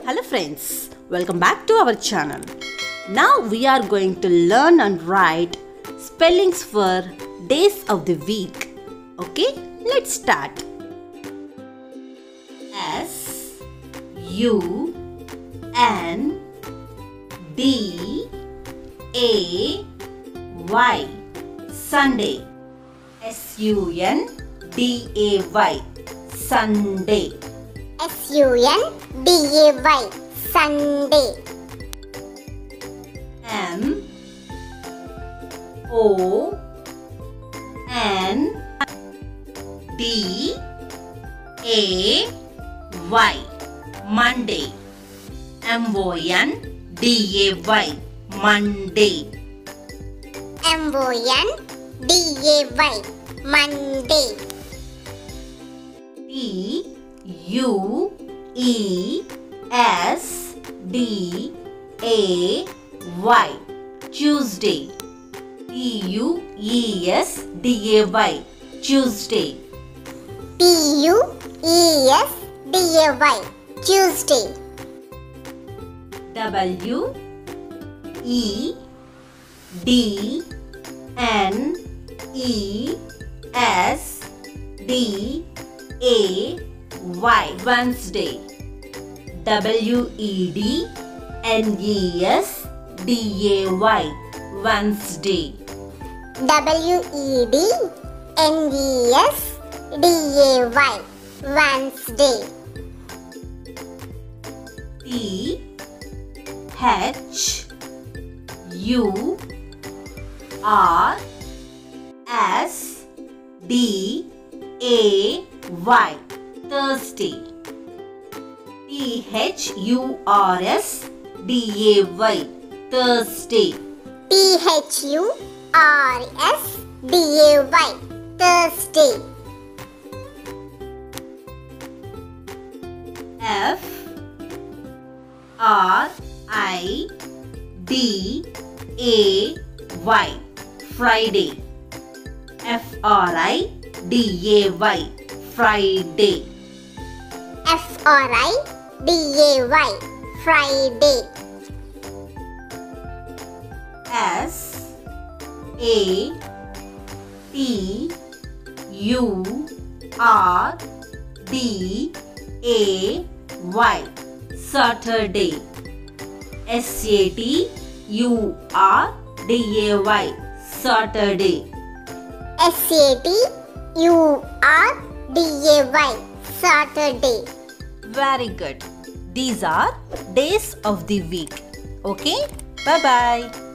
Hello friends, welcome back to our channel. Now we are going to learn and write spellings for days of the week. Okay, let's start. S U N D A Y Sunday. SUNDAY Sunday. SUNDAY Sunday. MONDAY Monday. MONDAY Monday. MONDAY Monday. TUESDAY Tuesday. TUESDAY Tuesday. TUESDAY Tuesday. WEDNESDAY Wednesday. WEDNESDAY Wednesday. WEDNESDAY Wednesday. THURSDAY Thursday. THURSDAY Thursday. THURSDAY Thursday. FRIDAY Friday. FRIDAY Friday. FRIDAY Friday. SATURDAY Saturday. SATURDAY Saturday. SATURDAY Saturday. Very good. These are days of the week. Okay? Bye bye.